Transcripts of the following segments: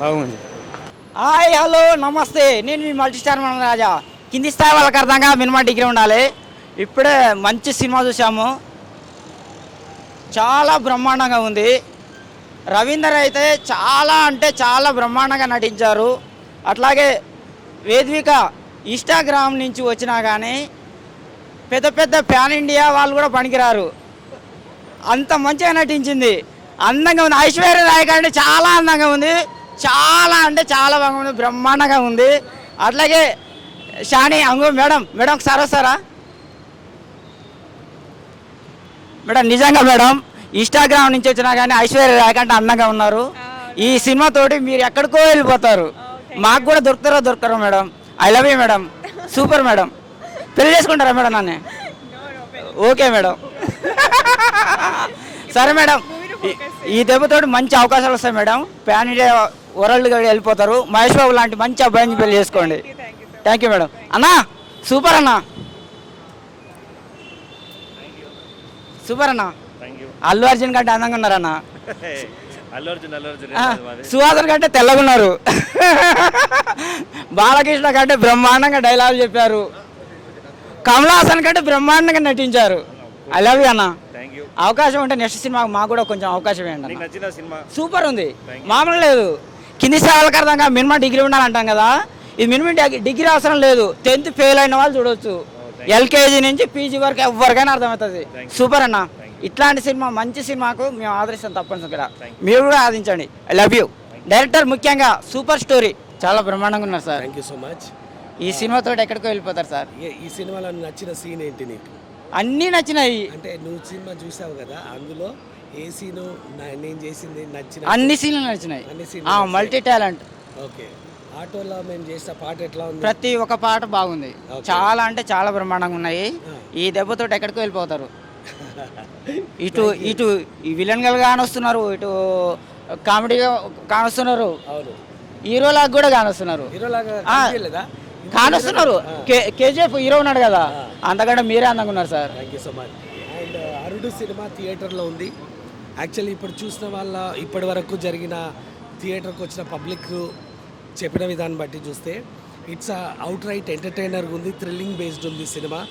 బాగుంది. Hi hello నమస్తే, నేను మీ మల్టీ స్టార్ మన రాజా. కింది స్థాయి వాళ్ళకి అర్థంగా మినిమం డిగ్రీ ఉండాలి. ఇప్పుడే మంచి సినిమా చూసాము, చాలా బ్రహ్మాండంగా ఉంది. రవీందర్ అయితే చాలా అంటే చాలా బ్రహ్మాండంగా నటించారు. అట్లాగే వేదిక ఇన్స్టాగ్రామ్ నుంచి వచ్చినా కానీ పెద్ద పెద్ద ప్యాన్ ఇండియా వాళ్ళు కూడా పనికిరారు, అంత మంచిగా నటించింది. అందంగా ఉంది. ఐశ్వర్య రాయ్ అంటే చాలా అందంగా ఉంది, చాలా అంటే చాలా బాగుంది, బ్రహ్మాండంగా ఉంది. అట్లాగే షాని అంగు మేడం ఒకసారి వస్తారా మేడం? నిజంగా మేడం, ఇన్స్టాగ్రామ్ నుంచి వచ్చినా కానీ ఐశ్వర్య రాయ్ కంటే అందంగా ఉన్నారు. ఈ సినిమాతోటి మీరు ఎక్కడికో వెళ్ళిపోతారు. మాకు కూడా దొరకరో madam. I love you madam, super madam. పెళ్లి చేసుకుంటారా మేడం నన్ను? Okay madam. సరే మేడం, ఈ దెబ్బతోటి మంచి అవకాశాలు వస్తాయి మేడం. ప్యాన్ ఇండియా వరల్డ్గా వెళ్ళిపోతారు. మహేష్ బాబు లాంటి మంచి అబ్బాయిని పెళ్లి చేసుకోండి. Thank you madam. అన్నా సూపర్ అన్నా, సూపర్ అన్నా. అల్లు అర్జున్ కంటే అందంగా ఉన్నారన్నా. సుహాసన్ కంటే తెల్లగా ఉన్నారు. బాలకృష్ణ కంటే బ్రహ్మాండంగా డైలాగ్ చెప్పారు. కమల్ హాసన్ కంటే బ్రహ్మాండంగా నటించారు. ఐ లవ్ యూ అన్న. అవకాశం ఉంటే నెక్స్ట్ సినిమా మాకు కూడా కొంచెం అవకాశం ఇవ్వండి. సూపర్ ఉంది, మామూలు లేదు. కింది స్థాయిలకు అర్థంగా మినిమం డిగ్రీ ఉండాలంటాం కదా, ఇది మినిమం డిగ్రీ అవసరం లేదు. 10th ఫెయిల్ అయిన వాళ్ళు చూడవచ్చు. ఎల్కేజీ నుంచి పీజీ వరకు ఎవరికైనా అర్థమవుతుంది. సూపర్ అన్న. ఇట్లాంటి సినిమా, మంచి సినిమాకు మేము ఆదరిస్తాం తప్పనిసరిగా. మీరు కూడా ఆదరించండి. I love you. డైరెక్టర్ ముఖ్యంగా సూపర్ స్టోరీ, చాలా బ్రహ్మాండంగా ఉన్నారు sir. Thank you so much. ఈ సినిమాతో ఎక్కడికో వెళ్ళిపోతారు సార్. ఈ సినిమాలో నచ్చిన సీన్ ఏంటి నీకు? అన్నీ నచ్చినాయి. అంటే నువ్వు సినిమా చూసావు కదా, అందులో ఏ సీను నేను చేసింది నచ్చిన? అన్ని సీన్లు నచ్చినాయి. Multi talent. ఓకే. ఆటోలో మేము చేసిన పాట ఎట్లా ఉంది? ప్రతి ఒక్క పాట బాగుంది. చాలా అంటే చాలా బ్రహ్మాండంగా ఉన్నాయి. ఈ దెబ్బతో ఎక్కడికో వెళ్ళిపోతారు. ఇటు ఇటు విలన్ గా కానొస్తున్నారు, ఇటు కామెడీగా కానొస్తున్నారు, హీరోలాగా కూడా కానొస్తున్నారు. కానొస్తున్నారు. కేజీఎఫ్ హీరో ఉన్నాడు కదా, అంతకంటే మీరే అందంగా ఉన్నారు sir. Thank you so much. And అరుడు సినిమా థియేటర్లో ఉంది. యాక్చువల్లీ ఇప్పుడు చూసిన వాళ్ళ ఇప్పటి వరకు జరిగిన థియేటర్కి వచ్చిన పబ్లిక్ చెప్పిన విధాన్ని బట్టి చూస్తే ఇట్స్ అవుట్ రైట్ ఎంటర్టైనర్గా ఉంది, థ్రిల్లింగ్ బేస్డ్ ఉంది సినిమా.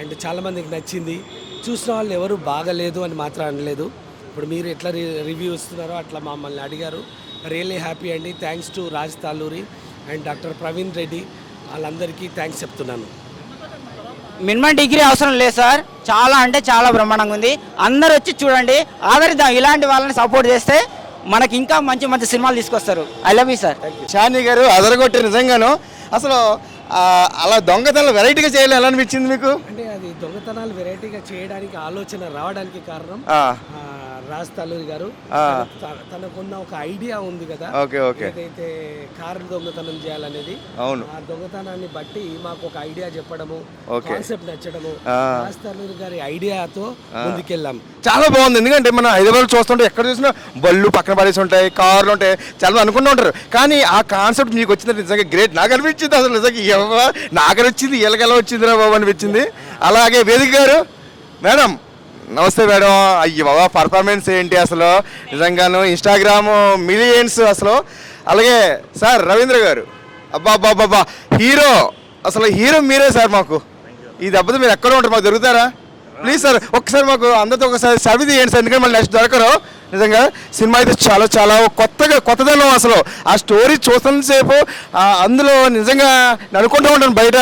అండ్ చాలామందికి నచ్చింది. చూసిన వాళ్ళు ఎవరు బాగలేదు అని మాత్రం అనలేదు. ఇప్పుడు మీరు ఎట్లా రివ్యూ ఇస్తున్నారో అట్లా మమ్మల్ని అడిగారు. రియల్లీ హ్యాపీ అండి. Thanks to Raj Taluri and doctor Praveen Reddy, వాళ్ళందరికీ థ్యాంక్స్ చెప్తున్నాను. మినిమం డిగ్రీ అవసరం లేదు సార్, చాలా అంటే చాలా బ్రహ్మాండంగా ఉంది. అందరు వచ్చి చూడండి, ఆదరిద్దాం. ఇలాంటి వాళ్ళని సపోర్ట్ చేస్తే మనకి ఇంకా మంచి మంచి సినిమాలు తీసుకొస్తారు. I love you sir. Shani garu అదరగొట్టి నిజంగాను. అసలు అలా దొంగతనాలు వెరైటీగా చేయాలి ఎలా అనిపించింది మీకు? అంటే అది దొంగతనాలు వెరైటీగా చేయడానికి ఆలోచన రావడానికి కారణం రాజ్ తాలూరి గారు. తనకున్న ఒక ఐడియా ఉంది కదా, ఏదైతే కారు దొంగతనం చేయాలనేది. అవును. ఆ దొంగతనాన్ని బట్టి మాకు ఒక ఐడియా చెప్పడము, కాన్సెప్ట్ నచ్చడము, రాజ్ తాలూరి గారి ఐడియాతో ముందుకెళ్ళాం. చాలా బాగుంది. ఎందుకంటే మనం హైదరాబాద్ చూస్తుంటే ఎక్కడ చూసినా బళ్ళు పక్కన పడేసి ఉంటాయి, కార్లు ఉంటాయి, చాలా అనుకుంటూ ఉంటారు. కానీ ఆ కాన్సెప్ట్ మీకు వచ్చింది నిజంగా గ్రేట్. నాకు అనిపించింది అసలు నిజంగా నాకు వచ్చింది ఎలాగెలా వచ్చిందిరా బాబు అనిపించింది. అలాగే వేదిక గారు మేడం, నమస్తే మేడం. అయ్యి బాబా పర్ఫార్మెన్స్ ఏంటి అసలు, నిజంగాను ఇన్స్టాగ్రామ్ మిలియన్స్ అసలు. అలాగే సార్ రవీంద్ర గారు, అబ్బా అబ్బా అబ్బా హీరో, అసలు హీరో మీరే సార్. మాకు ఈ దెబ్బతో మీరు ఎక్కడ ఉంటారు, మాకు దొరుకుతారా ప్లీజ్ సార్? ఒక్కసారి మాకు అందరితో ఒకసారి సవి తీయండి సార్, ఎందుకంటే మళ్ళీ నెక్స్ట్ దొరకరు. నిజంగా సినిమా అయితే చాలా చాలా కొత్తదనం. అసలు ఆ స్టోరీ చూస్తున్నంతసేపు అందులో నిజంగా అనుకుంటూ ఉంటాను బయట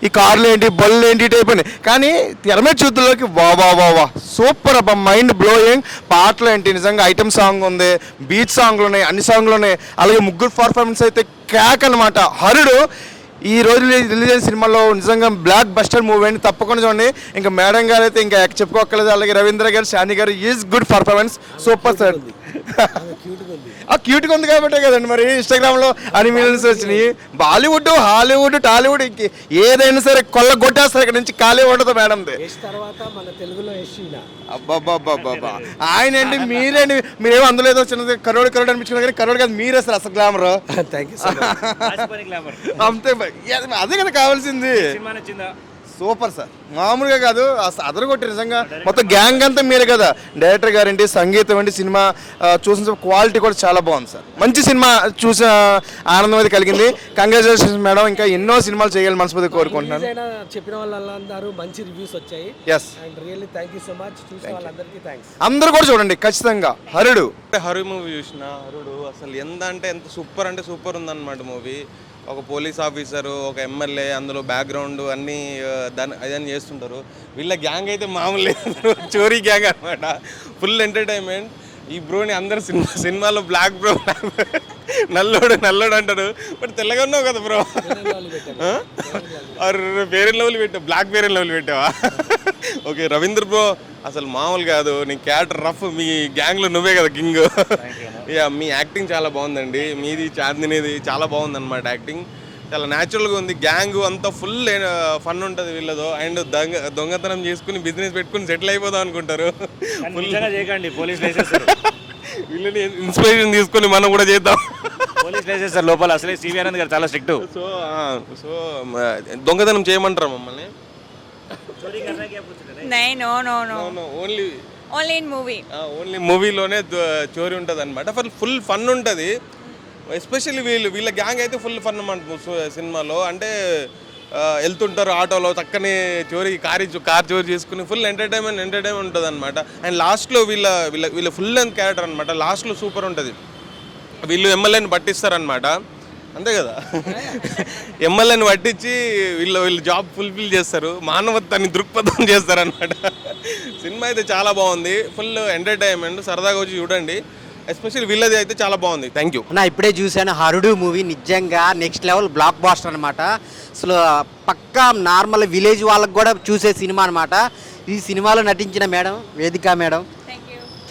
ఈ కార్లు ఏంటి బళ్ళు ఏంటి టైప్ అని. కానీ తెర మీద చూద్దులోకి వా సూపర్ అబ్బా, మైండ్ బ్లోయింగ్. పాటలు ఏంటి నిజంగా, ఐటమ్ సాంగ్ ఉంది, బీచ్ సాంగ్లు ఉన్నాయి, అన్ని సాంగ్లు ఉన్నాయి. అలాగే ముగ్గురు పర్ఫార్మెన్స్ అయితే క్యాక్ అనమాట. హరుడు ఈ రోజు రిలీజ్ అయిన సినిమాలో నిజంగా బ్లాక్ బస్టర్ మూవీ అండి, తప్పకుండా చూడండి. ఇంకా మేడం గారు అయితే ఇంకా చెప్పుకోక్కర్లేదు. అలాగే రవీంద్ర గారు, షాని గారు is good performance, super sir. క్యూట్గా ఉంది కాబట్టే కదండి మరి ఇన్స్టాగ్రామ్లో అన్ని మిలియన్స్ వచ్చినాయి. బాలీవుడ్, హాలీవుడ్, టాలీవుడ్ ఏదైనా సరే కొల్ల కొట్టేస్తారు ఇక్కడ నుంచి, ఖాళీ ఉండదు మేడం. అబ్బాబ్బాబ్బా ఆయన అండి, మీరేంటి, మీరేమో అందులో ఏదో చిన్నది కరోడు అనిపించుకున్నారు కానీ కరోడు కాదు, మీరే సార్ అసలు glamour. Thank you so much. అంతే, అదే కదా కావాల్సింది. సూపర్ సార్, మామూలుగా కాదు, అసలు అదరగొట్టి నిజంగా మొత్తం గ్యాంగ్ అంతా మీరే కదా. డైరెక్టర్ గారండి, సంగీతం అండి, సినిమా చూసిన క్వాలిటీ కూడా చాలా బాగుంది సార్. మంచి సినిమా చూసిన ఆనందం అయితే కలిగింది. కంగ్రాచులేషన్స్ మేడం, ఇంకా ఎన్నో సినిమాలు చేయాలి మనస్ఫూర్తిగా కోరుకుంటున్నాను. చెప్పిన వాళ్ళందరూ మంచి రివ్యూస్ వచ్చాయి. Yes, and really thank you so much. చూసిన వాళ్ళందరికీ థ్యాంక్స్. అందరూ కూడా చూడండి ఖచ్చితంగా. హరుడు హరు మూవీ చూసిన, హరుడు అసలు ఎంత అంటే ఎంత సూపర్ అంటే సూపర్ ఉందన్నమాట మూవీ. ఒక పోలీస్ ఆఫీసరు, ఒక ఎమ్మెల్యే, అందులో బ్యాక్గ్రౌండ్ అన్నీ దాన్ని అదని చేస్తుంటారు. వీళ్ళ గ్యాంగ్ అయితే మామూలు లేదు, చోరీ గ్యాంగ్ అనమాట. Full entertainment. ఈ బ్రోని అందరు సినిమాలో బ్లాక్ బ్రో, నల్లోడు అంటారు, బట్ తెల్లగా ఉన్నావు కదా బ్రో. పేరెన్ లెవెల్ పెట్టావు, బ్లాక్ పేరెన్ లెవెల్ పెట్టావా? ఓకే రవీంద్ర బ్రో అసలు మామూలు కాదు, నీ క్యారెక్టర్ రఫ్, మీ గ్యాంగ్లో నువ్వే కదా కింగ్. యా, మీ యాక్టింగ్ చాలా బాగుందండి, మీది చాందినిది చాలా బాగుంది అనమాట. యాక్టింగ్ చాలా న్యాచురల్గా ఉంది. గ్యాంగ్ అంతా ఫుల్ ఫన్ ఉంటుంది వీళ్ళదో. అండ్ దొంగతనం చేసుకుని బిజినెస్ పెట్టుకుని సెటిల్ అయిపోదాం అనుకుంటారు. చేయకండి, పోలీస్ వీళ్ళని ఇన్స్పిరేషన్ తీసుకొని మనం కూడా చేద్దాం. సార్ లోపల అసలే సివిఆర్ గారు చాలా స్ట్రిక్ట్. సో దొంగతనం చేయమంటారా మమ్మల్ని? ఓన్లీ మూవీలోనే చోరీ ఉంటుంది అనమాట. ఫుల్ ఫన్ ఉంటుంది. ఎస్పెషల్లీ వీళ్ళ గ్యాంగ్ అయితే ఫుల్ ఫన్ అన్నమాట సినిమాలో. అంటే వెళ్తుంటారు ఆటోలో, చక్కని కార్ చోరీ చేసుకుని ఫుల్ ఎంటర్టైన్మెంట్ ఉంటుంది అనమాట. అండ్ లాస్ట్లో వీళ్ళ ఫుల్ లెంత్ క్యారెక్టర్ అనమాట. లాస్ట్లో సూపర్ ఉంటుంది. వీళ్ళు ఎమ్మెల్యేని పట్టిస్తారనమాట, అంతే కదా. ఎమ్మెల్యేని పట్టించి వీళ్ళు జాబ్ ఫుల్ఫిల్ చేస్తారు, మానవత్వాన్ని దృక్పథం చేస్తారనమాట. సినిమా అయితే చాలా బాగుంది, ఫుల్ ఎంటర్టైన్మెంట్, సరదాగా వచ్చి చూడండి. ఎస్పెషల్లీ వీళ్ళది అయితే చాలా బాగుంది. Thank you. నా ఇప్పుడే చూశాను హరుడు మూవీ, నిజంగా నెక్స్ట్ లెవెల్ బ్లాక్ బాస్టర్ అనమాట. అసలు పక్కా నార్మల్ విలేజ్ వాళ్ళకి కూడా చూసే సినిమా అనమాట. ఈ సినిమాలో నటించిన మేడం వేదిక మేడం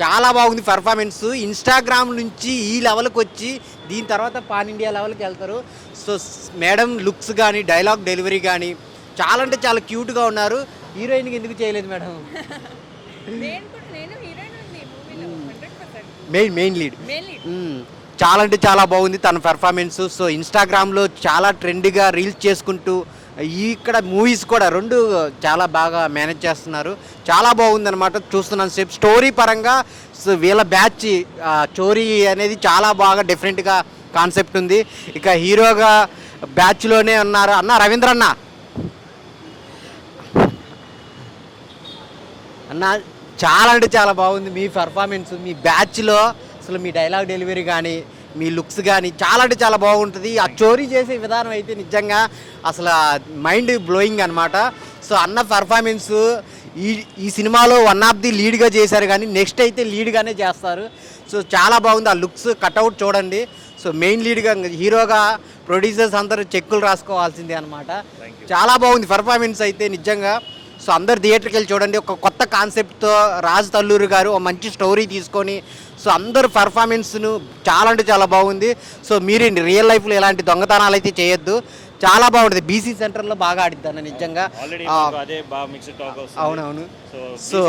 చాలా బాగుంది పర్ఫార్మెన్స్. ఇన్స్టాగ్రామ్ నుంచి ఈ లెవెల్కి వచ్చి దీని తర్వాత పాన్ ఇండియా లెవెల్కి వెళ్తారు. సో మేడం లుక్స్ కానీ డైలాగ్ డెలివరీ కానీ చాలా అంటే చాలా క్యూట్గా ఉన్నారు. హీరోయిన్కి ఎందుకు చేయలేదు మేడం? మెయిన్ లీడ్ చాలా అంటే చాలా బాగుంది తన పెర్ఫార్మెన్స్. సో ఇన్స్టాగ్రామ్లో చాలా ట్రెండ్గా రీల్స్ చేసుకుంటూ ఇక్కడ మూవీస్ కూడా రెండు చాలా బాగా మేనేజ్ చేస్తున్నారు. చాలా బాగుంది అనమాట. చూస్తున్నాను సేపు స్టోరీ పరంగా. సో వీళ్ళ బ్యాచ్ చోరీ అనేది చాలా బాగా డిఫరెంట్గా కాన్సెప్ట్ ఉంది. ఇక హీరోగా బ్యాచ్లోనే ఉన్నారు రవీంద్ర అన్న చాలా అంటే చాలా బాగుంది మీ పర్ఫార్మెన్స్. మీ బ్యాచ్లో అసలు మీ డైలాగ్ డెలివరీ కానీ మీ లుక్స్ కానీ చాలా అంటే చాలా బాగుంటుంది. ఆ చోరీ చేసే విధానం అయితే నిజంగా అసలు మైండ్ బ్లోయింగ్ అనమాట. సో అన్న పర్ఫార్మెన్స్ ఈ సినిమాలో వన్ ఆఫ్ ది లీడ్గా చేశారు, కానీ నెక్స్ట్ అయితే లీడ్గానే చేస్తారు. సో చాలా బాగుంది. ఆ లుక్స్ కట్అవుట్ చూడండి. సో మెయిన్ లీడ్గా హీరోగా ప్రొడ్యూసర్స్ అందరూ చెక్కులు రాసుకోవాల్సిందే అనమాట. చాలా బాగుంది పర్ఫార్మెన్స్ అయితే నిజంగా. సో అందరు థియేటర్కి వెళ్ళి చూడండి. ఒక కొత్త కాన్సెప్ట్తో రాజ్ తల్లూరి గారు ఒక మంచి స్టోరీ తీసుకొని సో అందరు పర్ఫార్మెన్స్ను చాలా అంటే చాలా బాగుంది. సో మీరు రియల్ లైఫ్లో ఎలాంటి దొంగతనాలు అయితే చేయొద్దు, చాలా బాగుంటుంది. బీసీ సెంటర్లో బాగా ఆడిద్దాను నిజంగా. అవునవును. సో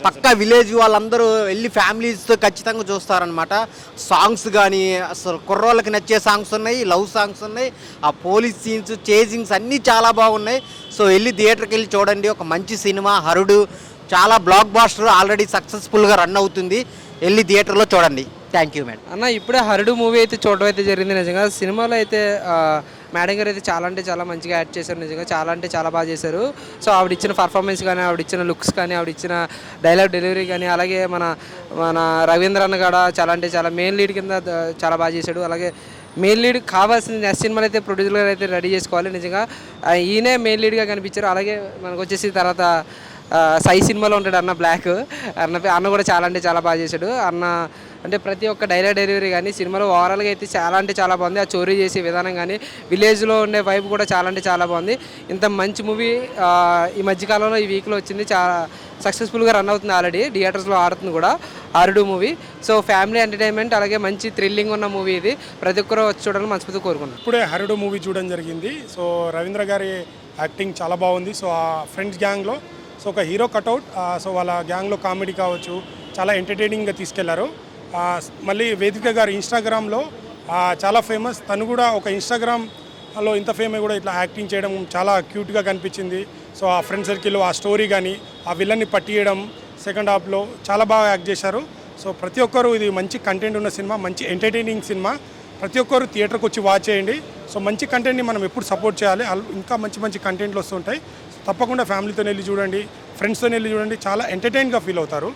పక్కా విలేజ్ వాళ్ళందరూ వెళ్ళి ఫ్యామిలీస్తో ఖచ్చితంగా చూస్తారనమాట. సాంగ్స్ కానీ అసలు కుర్రోళ్ళకి నచ్చే సాంగ్స్ ఉన్నాయి, లవ్ సాంగ్స్ ఉన్నాయి, ఆ పోలీస్ సీన్స్ చేజింగ్స్ అన్నీ చాలా బాగున్నాయి. సో వెళ్ళి థియేటర్కి వెళ్ళి చూడండి. ఒక మంచి సినిమా హరుడు, చాలా బ్లాక్ బాస్టర్, ఆల్రెడీ సక్సెస్ఫుల్గా రన్ అవుతుంది. వెళ్ళి థియేటర్లో చూడండి. Thank you madam. అన్న ఇప్పుడే హరుడు మూవీ అయితే చూడడం అయితే జరిగింది. నిజంగా సినిమాలో అయితే మేడం గారు అయితే చాలా అంటే చాలా మంచిగా యాడ్ చేశారు. నిజంగా చాలా అంటే చాలా బాగా చేశారు. సో ఆవిడ ఇచ్చిన పర్ఫార్మెన్స్ కానీ, ఆవిడ ఇచ్చిన లుక్స్ కానీ, ఆవిడ ఇచ్చిన డైలాగ్ డెలివరీ కానీ, అలాగే మన రవీంద్ర అన్న కూడా చాలా అంటే చాలా మెయిన్ లీడ్ కింద చాలా బాగా చేశాడు. అలాగే మెయిన్ లీడ్ కావాల్సిన నెక్స్ట్ సినిమాలు అయితే ప్రొడ్యూసర్ గారు అయితే రెడీ చేసుకోవాలి. నిజంగా ఈయనే మెయిన్ లీడ్గా కనిపించారు. అలాగే మనకు వచ్చేసి తర్వాత సై సినిమాలో ఉంటాడు అన్న బ్లాక్ అన్న కూడా చాలా అంటే చాలా బాగా చేశాడు. అన్న అంటే ప్రతి ఒక్క డైలాగ్ డెలివరీ కానీ సినిమాలో ఓవరాల్గా అయితే చాలా అంటే చాలా బాగుంది. ఆ చోరీ చేసే విధానం కానీ విలేజ్లో ఉండే వైపు కూడా చాలా అంటే చాలా బాగుంది. ఇంత మంచి మూవీ ఈ మధ్యకాలంలో ఈ వీక్లో వచ్చింది. చాలా సక్సెస్ఫుల్గా రన్ అవుతుంది, ఆల్రెడీ థియేటర్స్లో ఆడుతుంది కూడా హరుడు మూవీ. సో ఫ్యామిలీ ఎంటర్టైన్మెంట్ అలాగే మంచి థ్రిల్లింగ్ ఉన్న మూవీ ఇది. ప్రతి ఒక్కరు వచ్చి చూడాలని మనస్ఫూర్తిగా కోరుకున్నాను. ఇప్పుడే హరుడు మూవీ చూడడం జరిగింది. సో రవీంద్ర గారి యాక్టింగ్ చాలా బాగుంది. సో ఆ ఫ్రెండ్స్ గ్యాంగ్లో సో ఒక హీరో కట్అవుట్, సో వాళ్ళ గ్యాంగ్లో కామెడీ కావచ్చు చాలా ఎంటర్టైనింగ్గా తీసుకెళ్లారు. మళ్ళీ వేదిక గారు ఇన్స్టాగ్రామ్లో చాలా ఫేమస్. తను కూడా ఒక ఇన్స్టాగ్రామ్ లో ఇంత ఫేమ్ కూడా ఇట్లా యాక్టింగ్ చేయడం చాలా క్యూట్గా కనిపించింది. సో ఆ ఫ్రెండ్ సర్కిల్లో ఆ స్టోరీ కానీ ఆ విలన్ని పట్టియడం సెకండ్ హాఫ్లో చాలా బాగా యాక్ట్ చేశారు. సో ప్రతి ఒక్కరు ఇది మంచి కంటెంట్ ఉన్న సినిమా, మంచి ఎంటర్టైనింగ్ సినిమా. ప్రతి ఒక్కరు థియేటర్కి వచ్చి వాచ్ చేయండి. సో మంచి కంటెంట్ని మనం ఎప్పుడు సపోర్ట్ చేయాలి. ఇంకా మంచి మంచి కంటెంట్లు వస్తుంటాయి. తప్పకుండా ఫ్యామిలీతో వెళ్ళి చూడండి, ఫ్రెండ్స్తో వెళ్ళి చూడండి, చాలా ఎంటర్టైన్గా ఫీల్ అవుతారు.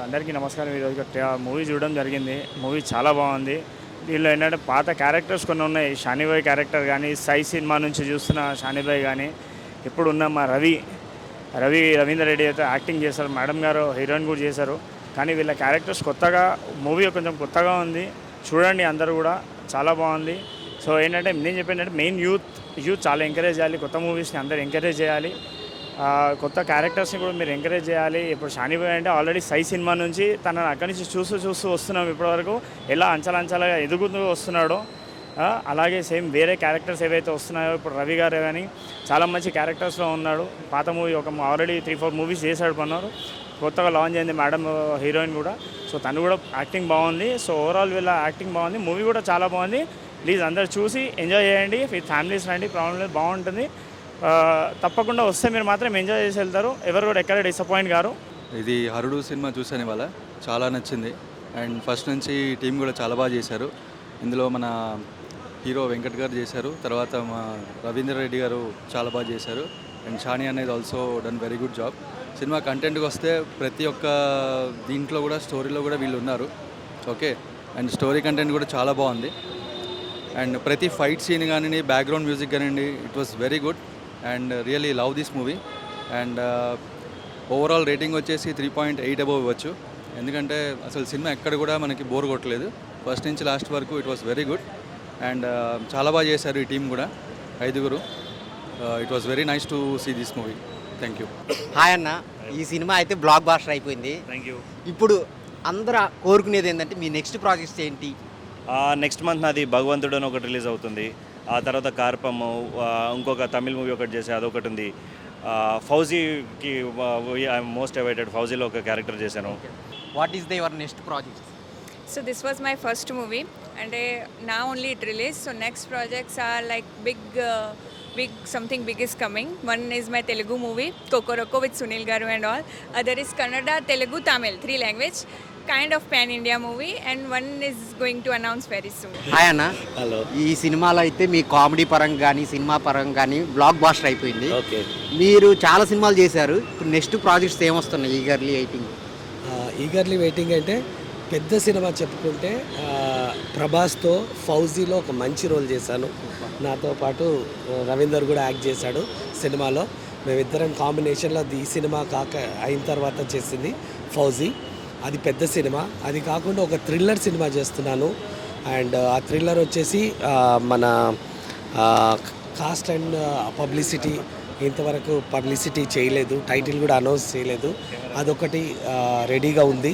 అందరికీ నమస్కారం. ఈరోజు మూవీ చూడడం జరిగింది. మూవీ చాలా బాగుంది. దీనిలో ఏంటంటే పాత క్యారెక్టర్స్ కొన్ని ఉన్నాయి. షానిబాయ్ క్యారెక్టర్ కానీ, సై సినిమా నుంచి చూస్తున్న షానిబాయ్ కానీ, ఇప్పుడున్న మా రవీందర్ రెడ్డి అయితే యాక్టింగ్ చేశారు. మేడం గారు హీరోయిన్ కూడా చేశారు. కానీ వీళ్ళ క్యారెక్టర్స్ కొత్తగా, మూవీ కొంచెం కొత్తగా ఉంది. చూడండి అందరూ కూడా, చాలా బాగుంది. సో ఏంటంటే నేను చెప్పేంటంటే మెయిన్ యూత్ చాలా ఎంకరేజ్ చేయాలి. కొత్త మూవీస్ని అందరూ ఎంకరేజ్ చేయాలి. కొత్త క్యారెక్టర్స్ని కూడా మీరు ఎంకరేజ్ చేయాలి. ఇప్పుడు షానిబాయ్ అంటే ఆల్రెడీ సై సినిమా నుంచి తనని అక్కడి నుంచి చూస్తూ వస్తున్నాం. ఇప్పటివరకు ఎలా అంచలంచలుగా ఎదుగుతూ వస్తున్నాడో అలాగే సేమ్ వేరే క్యారెక్టర్స్ ఏవైతే వస్తున్నాయో, ఇప్పుడు రవి గారు కానీ చాలా మంచి క్యారెక్టర్స్లో ఉన్నాడు. పాత మూవీ ఆల్రెడీ 3-4 మూవీస్ చేశాడు పన్నారు. కొత్తగా లాంచ్ అయింది మేడం హీరోయిన్ కూడా. సో తను కూడా యాక్టింగ్ బాగుంది. సో ఓవరాల్ వీళ్ళ యాక్టింగ్ బాగుంది. మూవీ కూడా చాలా బాగుంది. ప్లీజ్ అందరు చూసి ఎంజాయ్ చేయండి. విత్ ఫ్యామిలీస్ రండి, ప్రాబ్లం లేదు, బాగుంటుంది. తప్పకుండా వస్తే మీరు మాత్రం ఎంజాయ్ చేసి వెళ్తారు. ఎవరు కూడా ఎక్కడ డిసప్పాయింట్ గారు. ఇది హరుడు సినిమా చూసాను ఇవాళ, చాలా నచ్చింది. అండ్ ఫస్ట్ నుంచి టీం కూడా చాలా బాగా చేశారు. ఇందులో మన హీరో వెంకట్ గారు చేశారు, తర్వాత మా రవీందర్ రెడ్డి గారు చాలా బాగా చేశారు. అండ్ షాని అనేది also done very good job. Cinema కంటెంట్కి వస్తే ప్రతి ఒక్క దీంట్లో కూడా, స్టోరీలో కూడా వీళ్ళు ఉన్నారు. ఓకే, అండ్ స్టోరీ కంటెంట్ కూడా చాలా బాగుంది. అండ్ ప్రతి ఫైట్ సీన్ కానీ, బ్యాక్గ్రౌండ్ మ్యూజిక్ కానివ్వండి, it was very good. And really love this movie. And overall rating వచ్చేసి 3.8 అబోవ్ ఇవ్వచ్చు. ఎందుకంటే అసలు సినిమా ఎక్కడ కూడా మనకి బోర్ కొట్టలేదు. ఫస్ట్ నుంచి లాస్ట్ వరకు it was very good. And చాలా బాగా చేశారు ఈ టీం కూడా, 5గురు. It was very nice to see this movie. Thank you. Hi అన్న, ఈ సినిమా అయితే బ్లాక్ బాస్టర్ అయిపోయింది. Thank you. ఇప్పుడు అందరూ కోరుకునేది ఏంటంటే మీ నెక్స్ట్ ప్రాజెక్ట్స్ ఏంటి? నెక్స్ట్ మంత్ నాది భగవంతుడు అని ఒకటి రిలీజ్ అవుతుంది. ఆ తర్వాత కార్పము, ఇంకొక తమిళ్ మూవీ ఒకటి చేసి అదొకటి ఉంది. ఫౌజీకి ఐఎమ్ మోస్ట్ అవైటెడ్, ఫౌజీలో ఒక క్యారెక్టర్ చేశాను. What is the your next projects? So this was my first movie, and now only it released. So next projects are like big something big is coming. One is my Telugu movie Kokoroko with Sunil Garu and all. Other is Kannada, Telugu, Tamil, 3 language, kind of pan India movie, and one is going to announce very soon. Hi అన్న. Hello. ఈ సినిమాలో అయితే మీ comedy పరంగా కానీ, cinema పరంగా కానీ black buster అయిపోయింది. Okay. మీరు చాలా సినిమాలు చేశారు. ఇప్పుడు నెక్స్ట్ ప్రాజెక్ట్స్ ఏమొస్తున్నాయి? ఈగర్లీ వెయిటింగ్ అంటే పెద్ద సినిమా చెప్పుకుంటే ప్రభాస్తో ఫౌజీలో ఒక మంచి రోల్ చేశాను. నాతో పాటు రవీందర్ కూడా యాక్ట్ చేశాడు సినిమాలో. మేమిద్దరం కాంబినేషన్లో ఈ సినిమా అయిన తర్వాత చేసింది ఫౌజీ. అది పెద్ద సినిమా. అది కాకుండా ఒక థ్రిల్లర్ సినిమా చేస్తున్నాను. అండ్ ఆ థ్రిల్లర్ వచ్చేసి మన కాస్ట్ అండ్ పబ్లిసిటీ, ఇంతవరకు పబ్లిసిటీ చేయలేదు, టైటిల్ కూడా అనౌన్స్ చేయలేదు. అదొకటి రెడీగా ఉంది.